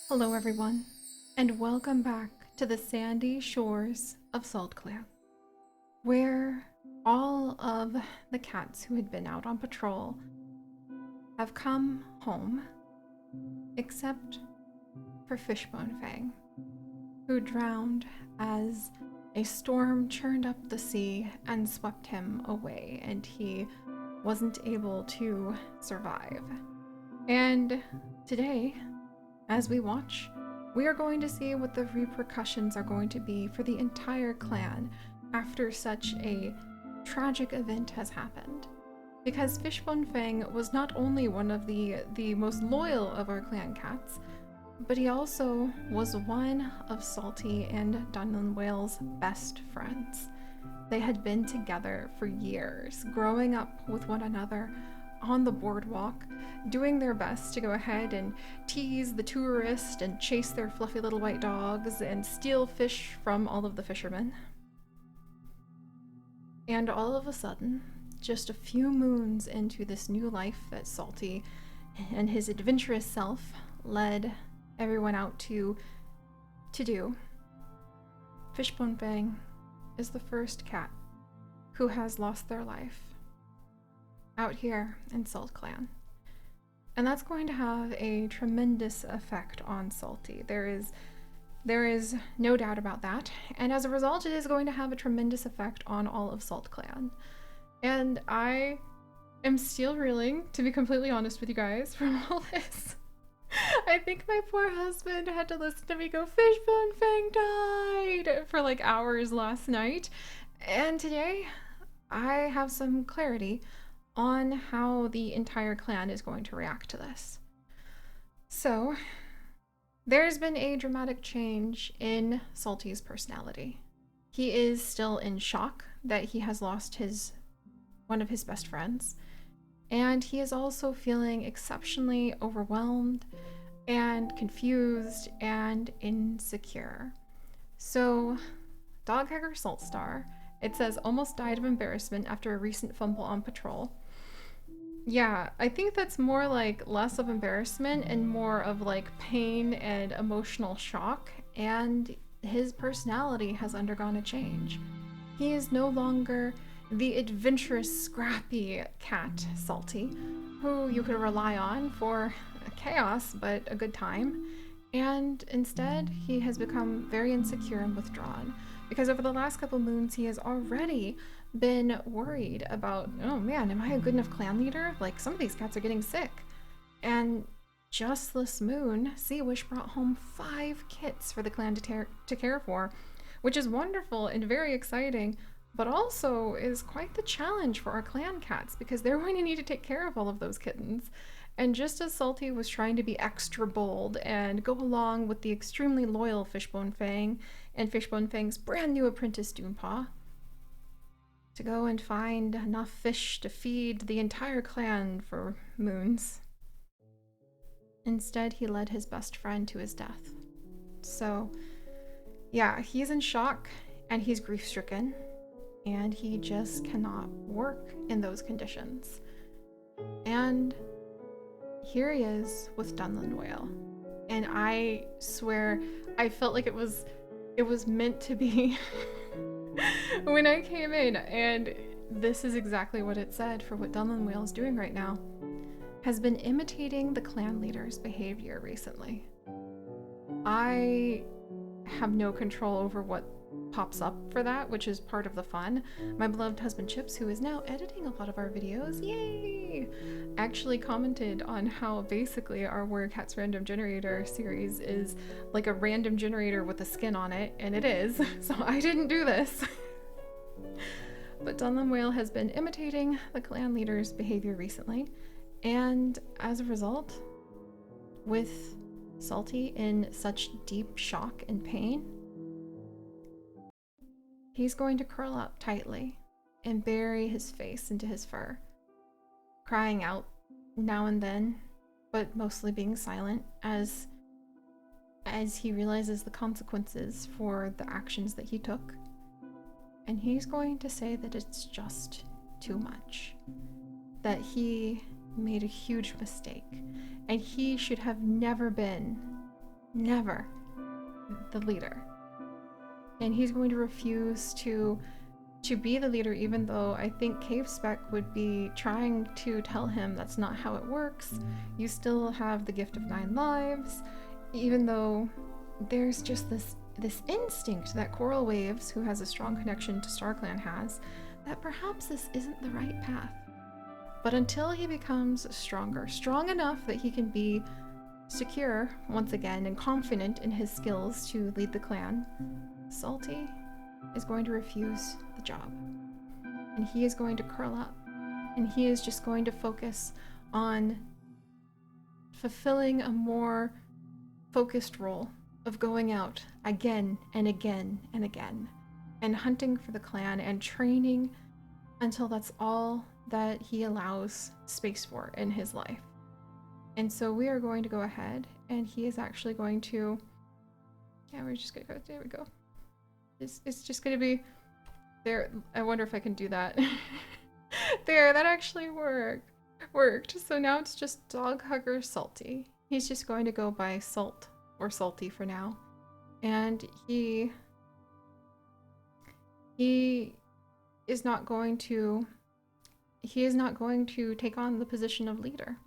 Hello everyone, and welcome back to the sandy shores of Salt Clan, where all of the cats who had been out on patrol have come home, except for Fishbone Fang, who drowned as a storm churned up the sea and swept him away, and he wasn't able to survive. And today, as we watch, we are going to see what the repercussions are going to be for the entire clan after such a tragic event has happened. Because Fishbone Fang was not only one of the most loyal of our clan cats, but he also was one of Salty and Dunlin Whale's best friends. They had been together for years, growing up with one another on the boardwalk, doing their best to go ahead and tease the tourist and chase their fluffy little white dogs and steal fish from all of the fishermen. And all of a sudden, just a few moons into this new life that Salty and his adventurous self led everyone out to do, Fishbone Fang is the first cat who has lost their life out here in Salt Clan. And that's going to have a tremendous effect on Salty. There is no doubt about that. And as a result, it is going to have a tremendous effect on all of Salt Clan. And I am still reeling, to be completely honest with you guys, from all this. I think my poor husband had to listen to me go, Fishbone Fang died, for like hours last night. And today, I have some clarity on how the entire clan is going to react to this. So, there's been a dramatic change in Salty's personality. He is still in shock that he has lost one of his best friends, and he is also feeling exceptionally overwhelmed and confused and insecure. So, Doghacker Saltstar, it says, almost died of embarrassment after a recent fumble on patrol. Yeah, I think that's more like less of embarrassment and more of like pain and emotional shock, and his personality has undergone a change. He is no longer the adventurous, scrappy cat Salty, who you could rely on for chaos but a good time, and instead he has become very insecure and withdrawn, because over the last couple moons he has already been worried about, oh man, am I a good enough clan leader? Like, some of these cats are getting sick. And just this moon, Sea Wish brought home 5 kits for the clan to care for, which is wonderful and very exciting, but also is quite the challenge for our clan cats, because they're going to need to take care of all of those kittens. And just as Salty was trying to be extra bold and go along with the extremely loyal Fishbone Fang and Fishbone Fang's brand new apprentice Doompaw, to go and find enough fish to feed the entire clan for moons, instead he led his best friend to his death. So yeah, he's in shock and he's grief-stricken, and he just cannot work in those conditions. And here he is with Dunlin Whale, and I swear I felt like it was meant to be. When I came in, and this is exactly what it said for what Dunlin Whale is doing right now, has been imitating the clan leader's behavior recently. I have no control over what pops up for that, which is part of the fun. My beloved husband Chips, who is now editing a lot of our videos, yay, actually commented on how basically our Warrior Cats random generator series is like a random generator with a skin on it, and it is, so I didn't do this. But Dunlin Whale has been imitating the clan leader's behavior recently, and as a result, with Salty in such deep shock and pain, he's going to curl up tightly and bury his face into his fur, crying out now and then, but mostly being silent as he realizes the consequences for the actions that he took. And he's going to say that it's just too much, that he made a huge mistake, and he should have never been never the leader. And he's going to refuse to be the leader, even though I think Cave Spec would be trying to tell him that's not how it works. You still have the gift of 9 lives, even though there's just this instinct that Coral Waves, who has a strong connection to StarClan, has, that perhaps this isn't the right path. But until he becomes stronger, strong enough that he can be secure once again and confident in his skills to lead the clan, Salty is going to refuse the job. And he is going to curl up. And he is just going to focus on fulfilling a more focused role of going out again and again and again and hunting for the clan and training until that's all that he allows space for in his life. And so we are going to go ahead, and he is actually going to, yeah, we're just gonna go, there we go. It's just gonna be there. I wonder if I can do that. There, that actually worked. So now it's just Dog Hugger Salty. He's just going to go by Salt or Salty for now. And he is not going to take on the position of leader.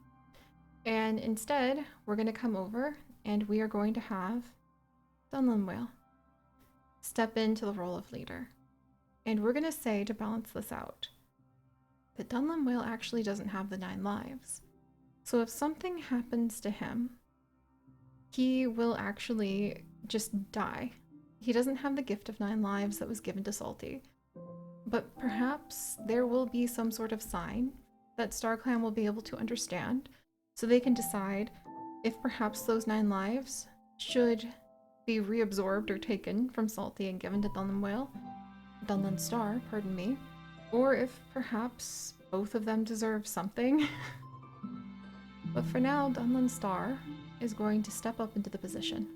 And instead, we're going to come over and we are going to have Dunlin Whale step into the role of leader. And we're going to say, to balance this out, that Dunlin Whale actually doesn't have the 9 lives. So if something happens to him, he will actually just die. He doesn't have the gift of 9 lives that was given to Salty. But perhaps there will be some sort of sign that StarClan will be able to understand, so they can decide if perhaps those 9 lives should be reabsorbed or taken from Salty and given to Dunlin Star, pardon me, or if perhaps both of them deserve something. But for now, Dunlin Star is going to step up into the position.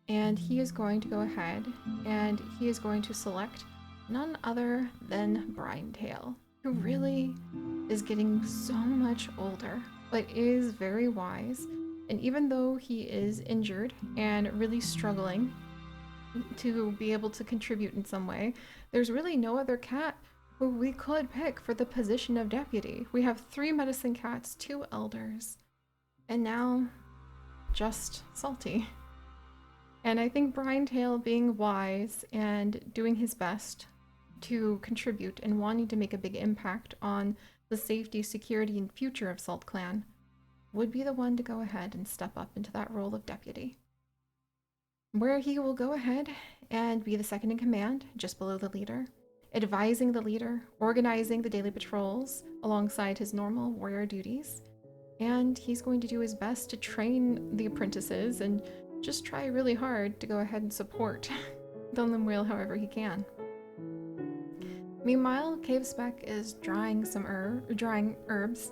And he is going to go ahead and he is going to select none other than Brinetail, who really is getting so much older, but is very wise. And even though he is injured and really struggling to be able to contribute in some way, there's really no other cat who we could pick for the position of deputy. We have 3 medicine cats, 2 elders, and now just Salty. And I think Brinetail, being wise and doing his best to contribute and wanting to make a big impact on the safety, security, and future of Salt Clan, would be the one to go ahead and step up into that role of deputy, where he will go ahead and be the second in command, just below the leader, advising the leader, organizing the daily patrols alongside his normal warrior duties, and he's going to do his best to train the apprentices and just try really hard to go ahead and support Dunlin Whale however he can. Meanwhile, Cave Spec is drying herbs,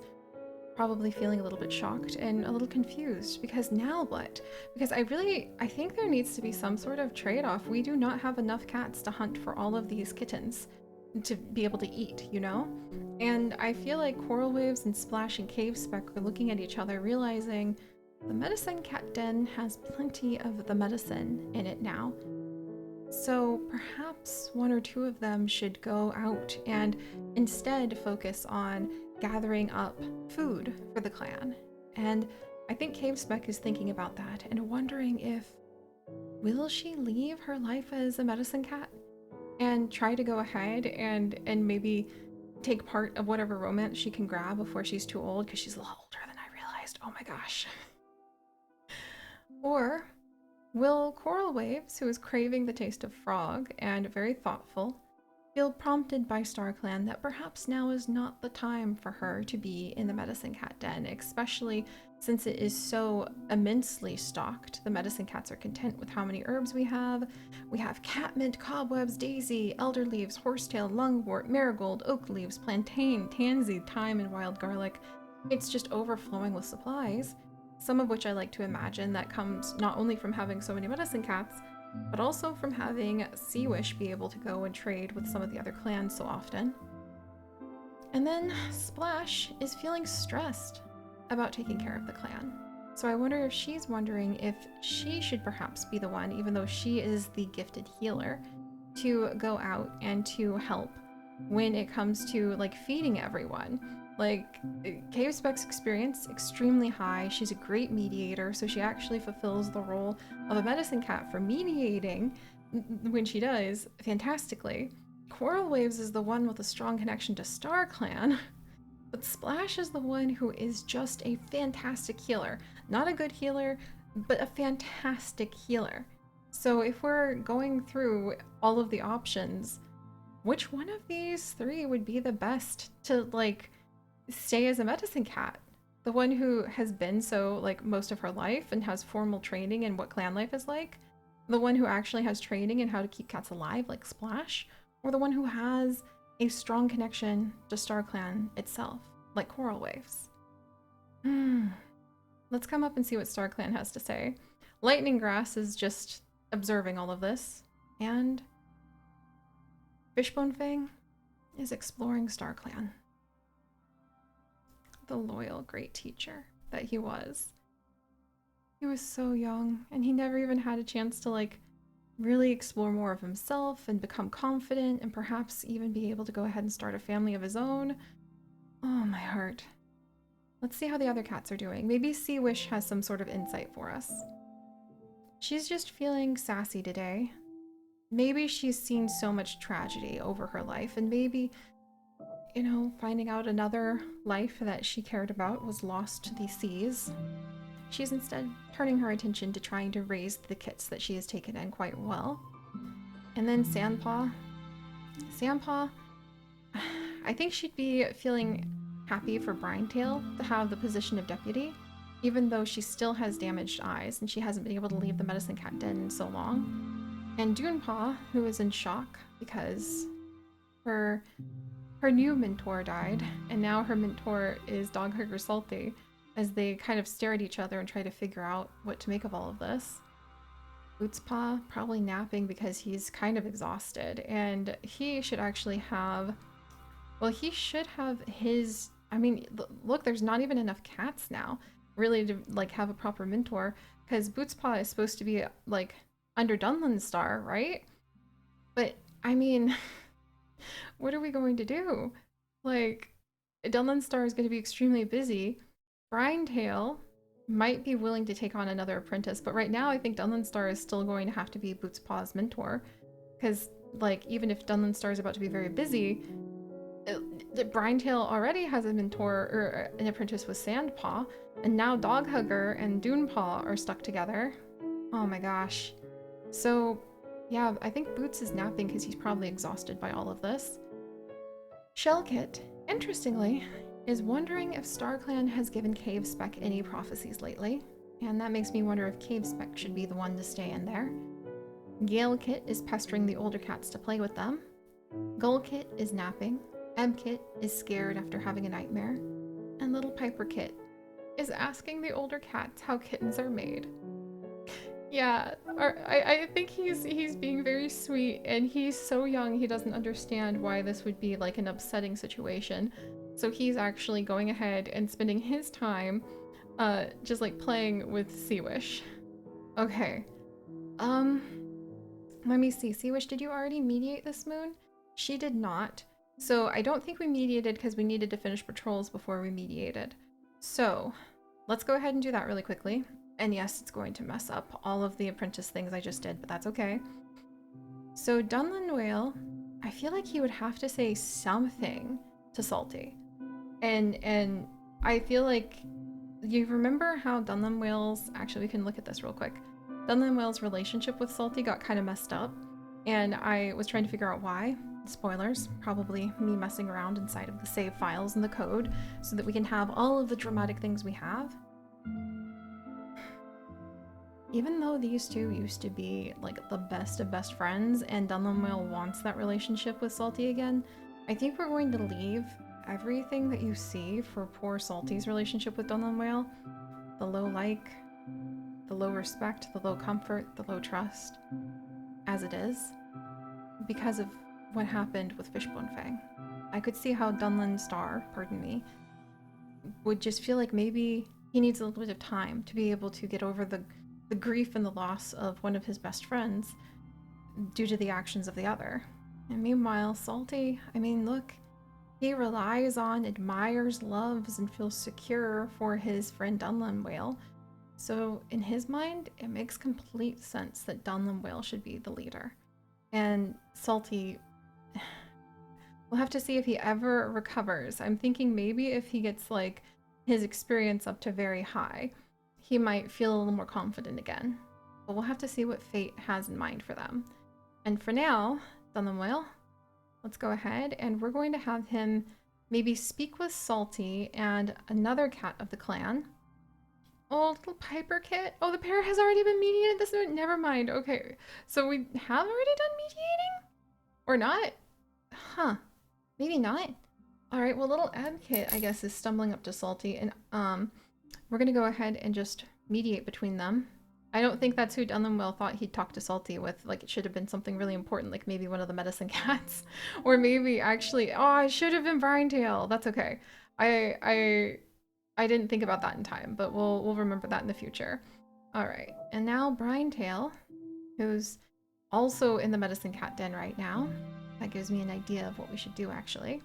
probably feeling a little bit shocked and a little confused, because now what? Because I think there needs to be some sort of trade-off. We do not have enough cats to hunt for all of these kittens to be able to eat, you know? And I feel like Coral Waves and Splash and Cave Spec are looking at each other, realizing the medicine cat den has plenty of the medicine in it now. So perhaps 1 or 2 of them should go out and instead focus on gathering up food for the clan. And I think Cave Spec is thinking about that and wondering if, will she leave her life as a medicine cat and try to go ahead and maybe take part of whatever romance she can grab before she's too old, because she's a little older than I realized. Oh my gosh. Or will Coral Waves, who is craving the taste of frog and very thoughtful, feel prompted by StarClan that perhaps now is not the time for her to be in the medicine cat den, especially since it is so immensely stocked. The medicine cats are content with how many herbs we have. We have catmint, cobwebs, daisy, elder leaves, horsetail, lungwort, marigold, oak leaves, plantain, tansy, thyme, and wild garlic. It's just overflowing with supplies, some of which I like to imagine that comes not only from having so many medicine cats, but also from having Seawish be able to go and trade with some of the other clans so often. And then Splash is feeling stressed about taking care of the clan. So I wonder if she's wondering if she should perhaps be the one, even though she is the gifted healer, to go out and to help when it comes to like feeding everyone. Like Cave Spec's experience extremely high. She's a great mediator, so she actually fulfills the role of a medicine cat for mediating when she does fantastically. Coral Waves is the one with a strong connection to StarClan, but Splash is the one who is just a fantastic healer. Not a good healer, but a fantastic healer. So if we're going through all of the options, which one of these three would be the best to like stay as a medicine cat? The one who has been so like most of her life and has formal training in what clan life is like? The one who actually has training in how to keep cats alive like Splash? Or the one who has a strong connection to StarClan itself, like Coral Waves? Let's come up and see what StarClan has to say. Lightning Grass is just observing all of this, and Fishbone Fang is exploring StarClan. The loyal, great teacher that he was. He was so young, and he never even had a chance to, like, really explore more of himself and become confident and perhaps even be able to go ahead and start a family of his own. Oh, my heart. Let's see how the other cats are doing. Maybe Sea Wish has some sort of insight for us. She's just feeling sassy today. Maybe she's seen so much tragedy over her life, and maybe, you know, finding out another life that she cared about was lost to the seas. She's instead turning her attention to trying to raise the kits that she has taken in quite well. And then Sandpaw. Sandpaw, I think she'd be feeling happy for Brinetail to have the position of deputy, even though she still has damaged eyes and she hasn't been able to leave the medicine cat den in so long. And Dunepaw, who is in shock because her new mentor died, and now her mentor is Doghugger Salty, as they kind of stare at each other and try to figure out what to make of all of this. Bootspaw probably napping because he's kind of exhausted, and he should actually have, well, he should have his, I mean, look, there's not even enough cats now really to like have a proper mentor, because Bootspaw is supposed to be like under Dunland's star, right? But I mean, what are we going to do? Like, Dunland's star is going to be extremely busy. Brinetail might be willing to take on another apprentice, but right now I think Dunland Star is still going to have to be Bootspaw's mentor, because like even if Dunland Star is about to be very busy, Brinetail already has a mentor or an apprentice with Sandpaw, and now Doghugger and Dunepaw are stuck together. Oh my gosh. So yeah, I think Boots is napping because he's probably exhausted by all of this. Shellkit, interestingly, is wondering if StarClan has given Cave Spec any prophecies lately, and that makes me wonder if Cave Spec should be the one to stay in there. Galekit is pestering the older cats to play with them. Gullkit is napping. Ebkit is scared after having a nightmare. And Little Piper Kit is asking the older cats how kittens are made. Yeah, I think he's being very sweet, and he's so young he doesn't understand why this would be like an upsetting situation. So he's actually going ahead and spending his time just like playing with Seawish. Okay. Let me see. Seawish, did you already mediate this moon? She did not. So I don't think we mediated because we needed to finish patrols before we mediated. So let's go ahead and do that really quickly. And yes, it's going to mess up all of the apprentice things I just did, but that's okay. So Dunland Whale, I feel like he would have to say something to Salty. And I feel like, you remember how Dunland Whale's, actually we can look at this real quick. Dunland Whale's relationship with Salty got kind of messed up, and I was trying to figure out why. Spoilers, probably me messing around inside of the save files and the code so that we can have all of the dramatic things we have. Even though these two used to be like the best of best friends and Dunland Whale wants that relationship with Salty again, I think we're going to leave everything that you see for poor Salty's relationship with Dunland Whale, the low like, the low respect, the low comfort, the low trust, as it is, because of what happened with Fishbone Fang. I could see how Dunland Star, pardon me, would just feel like maybe he needs a little bit of time to be able to get over the grief and the loss of one of his best friends due to the actions of the other. And meanwhile, Salty, I mean, look, he relies on, admires, loves, and feels secure for his friend Dunlin Whale. So in his mind, it makes complete sense that Dunlin Whale should be the leader. And Salty, we'll have to see if he ever recovers. I'm thinking maybe if he gets like his experience up to very high, he might feel a little more confident again. But we'll have to see what fate has in mind for them. And for now, Dunlin Whale, let's go ahead and we're going to have him maybe speak with Salty and another cat of the clan. Oh, little Piper Kit. Oh, the pair has already been mediated this minute. Never mind. Okay, so we have already done mediating? Or not? Huh. Maybe not. All right, well, little Ab Kit, I guess, is stumbling up to Salty, and we're gonna go ahead and just mediate between them. I don't think that's who Dunlin Whale thought he'd talk to Salty with. Like, it should have been something really important, like maybe one of the medicine cats. Or maybe actually, oh, it should have been Brinetail. That's okay. I didn't think about that in time, but we'll remember that in the future. All right, and now Brinetail, who's also in the medicine cat den right now. That gives me an idea of what we should do, actually.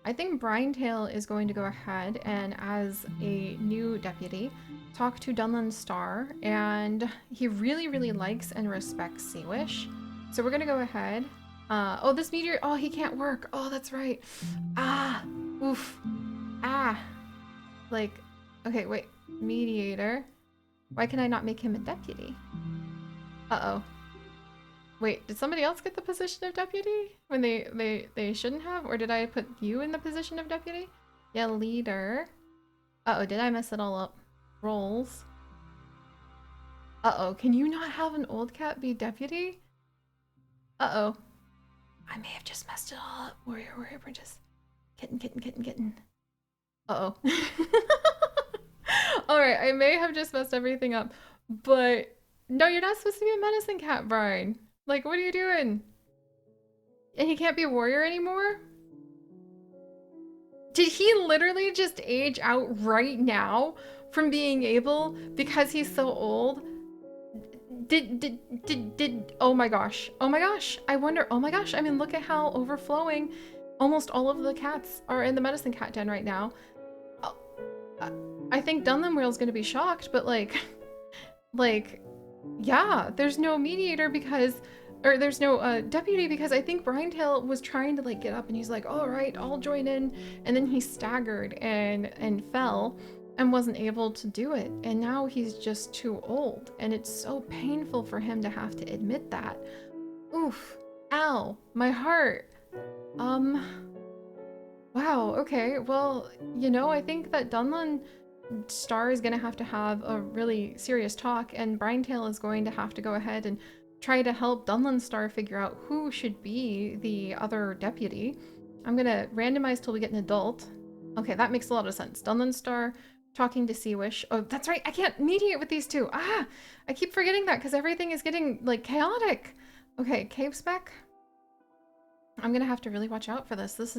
I think Brinetail is going to go ahead and, as a new deputy, talk to Dunlin Star, and he really, really likes and respects Seawish. So we're gonna go ahead. Oh, this meteor, oh, he can't work. Oh, that's right. Ah, oof. Ah. Like, okay, wait, mediator. Why can I not make him a deputy? Uh-oh. Wait, did somebody else get the position of deputy when they shouldn't have? Or did I put you in the position of deputy? Yeah, leader. Uh-oh, did I mess it all up? Roles. Uh-oh, can you not have an old cat be deputy? Uh-oh. I may have just messed it all up. Warrior, princess. Kitten. Uh-oh. Alright, I may have just messed everything up. But, no, you're not supposed to be a medicine cat, Brian. Like, what are you doing? And he can't be a warrior anymore? Did he literally just age out right now from being able because he's so old? Oh my gosh. Oh my gosh. I wonder, oh my gosh. I mean, look at how overflowing almost all of the cats are in the medicine cat den right now. I think Dunlin Whale's gonna be shocked, but like, yeah, there's no mediator because, or there's no deputy because I think Brinetail was trying to like get up and he's like, all right, I'll join in. And then he staggered and fell and wasn't able to do it. And now he's just too old. And it's so painful for him to have to admit that. Oof, ow, my heart. Wow, okay, well, you know, I think that Dunlin Star is going to have a really serious talk, and Brinetail is going to have to go ahead and try to help Dunlin Star figure out who should be the other deputy. I'm going to randomize till we get an adult. Okay, that makes a lot of sense. Dunlin Star talking to Seawish. Oh, that's right, I can't mediate with these two. Ah, I keep forgetting that because everything is getting, like, chaotic. Okay, Cave Spec. I'm going to have to really watch out for this. This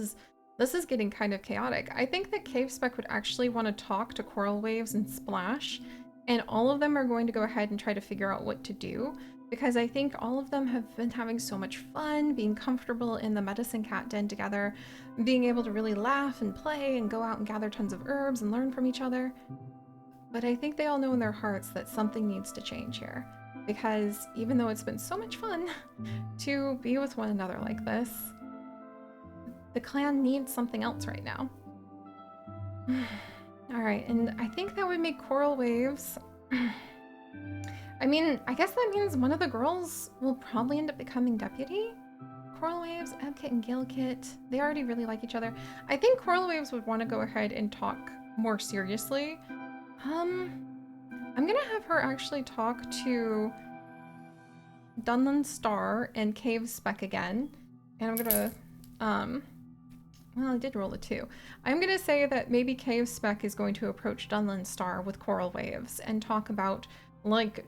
is getting kind of chaotic. I think that Cave Spec would actually want to talk to Coral Waves and Splash, and all of them are going to go ahead and try to figure out what to do, because I think all of them have been having so much fun, being comfortable in the medicine cat den together, being able to really laugh and play and go out and gather tons of herbs and learn from each other. But I think they all know in their hearts that something needs to change here, because even though it's been so much fun to be with one another like this, the clan needs something else right now. Alright, and I think that would make Coral Waves... I mean, I guess that means one of the girls will probably end up becoming deputy? Coral Waves, Ebkit and Gilkit, they already really like each other. I think Coral Waves would want to go ahead and talk more seriously. I'm gonna have her actually talk to Dunlin Star and Cave Spec again. And I'm gonna, well, I did roll a 2. I'm gonna say that maybe Cave Spec is going to approach Dunlin Star with Coral Waves and talk about, like,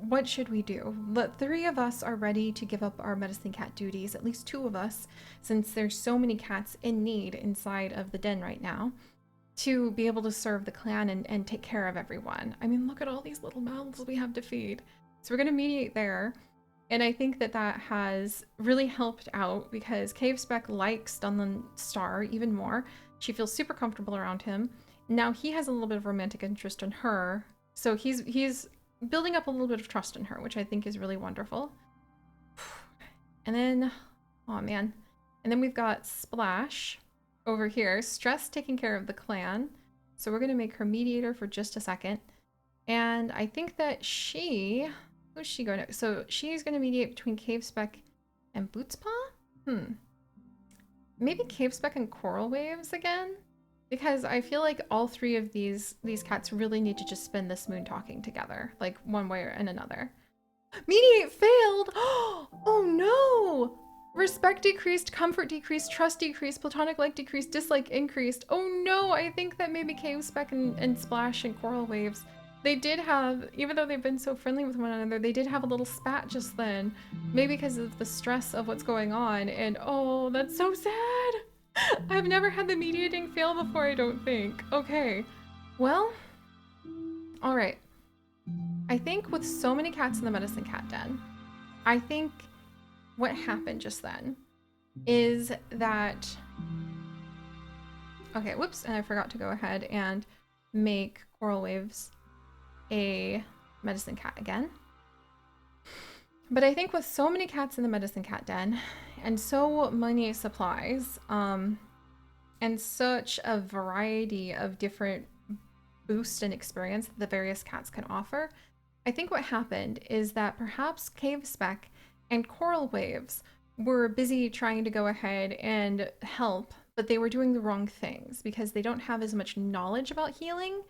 what should we do? The 3 of us are ready to give up our medicine cat duties, at least 2 of us, since there's so many cats in need inside of the den right now. to be able to serve the clan and take care of everyone. I mean, look at all these little mouths we have to feed. So we're going to mediate there. And I think that that has really helped out because Cave Spec likes Dunlin Star even more. She feels super comfortable around him. Now he has a little bit of romantic interest in her. So he's building up a little bit of trust in her, which I think is really wonderful. And then, oh man. And then we've got Splash over here. Stress taking care of the clan. So we're going to make her mediator for just a second. And I think that she... Who's she going to... So she's going to mediate between Cave Spec and Bootspaw? Maybe Cave Spec and Coral Waves again? Because I feel like all three of these cats really need to just spend this moon talking together. Like one way or another. Mediate failed! Oh no! Respect decreased, comfort decreased, trust decreased, platonic like decreased, dislike increased. Oh no, I think that maybe Cave Spec and Splash and Coral Waves, they did have, even though they've been so friendly with one another, they did have a little spat just then. Maybe because of the stress of what's going on, and oh, that's so sad! I've never had the mediating fail before, I don't think. Okay, well, alright. I think with so many cats in the medicine cat den, I think what happened just then is that... Okay, whoops, and I forgot to go ahead and make Coral Waves a medicine cat again. But I think with so many cats in the medicine cat den and so many supplies and such a variety of different boosts and experience that the various cats can offer, I think what happened is that perhaps Cave Spec and Coral Waves were busy trying to go ahead and help, but they were doing the wrong things because they don't have as much knowledge about healing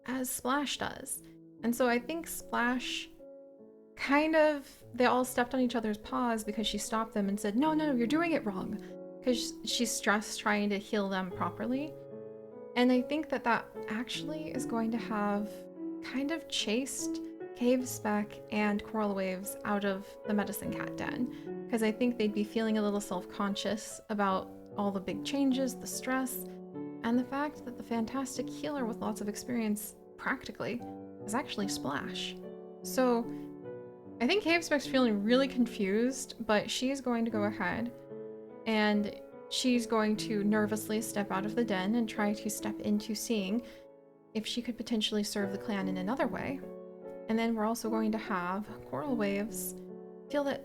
as Splash does. And so I think Splash kind of, they all stepped on each other's paws because she stopped them and said, no, you're doing it wrong. Because she's stressed trying to heal them properly. And I think that that actually is going to have kind of chased Cave Spec and Coral Waves out of the medicine cat den. Because I think they'd be feeling a little self-conscious about all the big changes, the stress, and the fact that the fantastic healer with lots of experience, practically, is actually Splash. So I think Cave Spec's feeling really confused, but she's going to go ahead and she's going to nervously step out of the den and try to step into seeing if she could potentially serve the clan in another way. And then we're also going to have Coral Waves feel that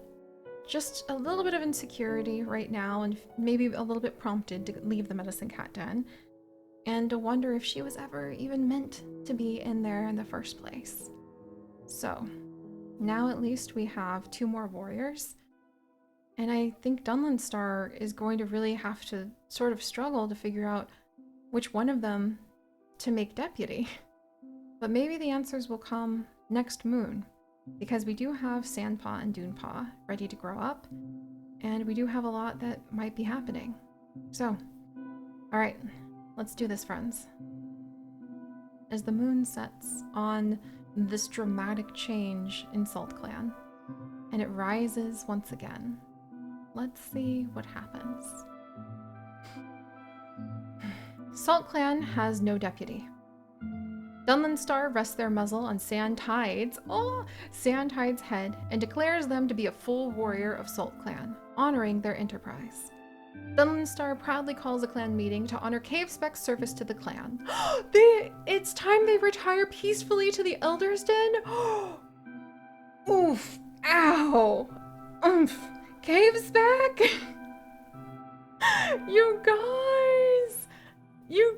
just a little bit of insecurity right now and maybe a little bit prompted to leave the medicine cat den and to wonder if she was ever even meant to be in there in the first place. So now at least we have 2 more warriors. And I think Dunlin Star is going to really have to sort of struggle to figure out which one of them to make deputy. But maybe the answers will come next moon, because we do have Sandpaw and Dunepaw ready to grow up, and we do have a lot that might be happening. So, alright, let's do this, friends. As the moon sets on this dramatic change in Salt Clan, and it rises once again, let's see what happens. Salt Clan has no deputy. Dunlin Star rests their muzzle on Sandtide's head and declares them to be a full warrior of Salt Clan, honoring their enterprise. Dunlin Star proudly calls a clan meeting to honor Cave Spec's service to the clan. It's time they retire peacefully to the Elder's Den? Oof! Ow! Oomph! Cave Spec! You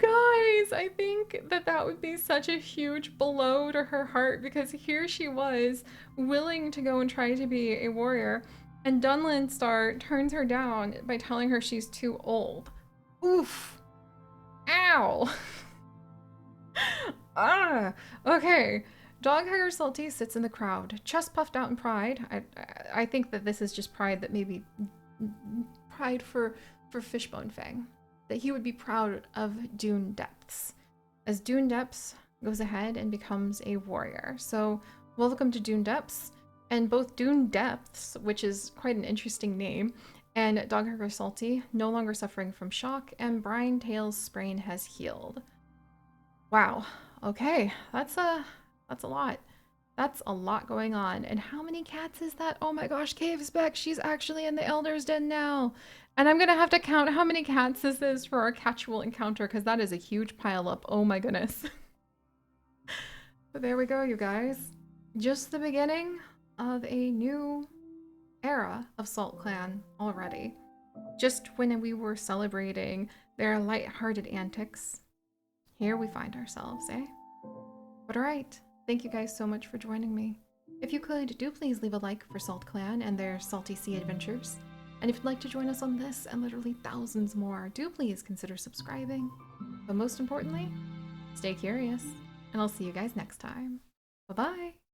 guys, I think that that would be such a huge blow to her heart, because here she was willing to go and try to be a warrior, and Dunlin Star turns her down by telling her she's too old. Oof. Ow. Okay. Doghair Salty sits in the crowd, chest puffed out in pride. I think that this is just pride that maybe pride for Fishbone Fang. That he would be proud of Dune Depths, as Dune Depths goes ahead and becomes a warrior. So welcome to Dune Depths, and both Dune Depths, which is quite an interesting name, and Doghair Salty no longer suffering from shock, and Brine Tail's sprain has healed. Wow. Okay. That's a lot. That's a lot going on. And how many cats is that? Oh my gosh, Cave's back. She's actually in the Elder's Den now. And I'm gonna have to count how many cats this is for our casual encounter because that is a huge pile up. Oh my goodness. But there we go, you guys. Just the beginning of a new era of Salt Clan already. Just when we were celebrating their light-hearted antics, here we find ourselves, eh? But alright, thank you guys so much for joining me. If you could, do please leave a like for Salt Clan and their Salty Sea adventures. And if you'd like to join us on this and literally thousands more, do please consider subscribing. But most importantly, stay curious, and I'll see you guys next time. Bye-bye!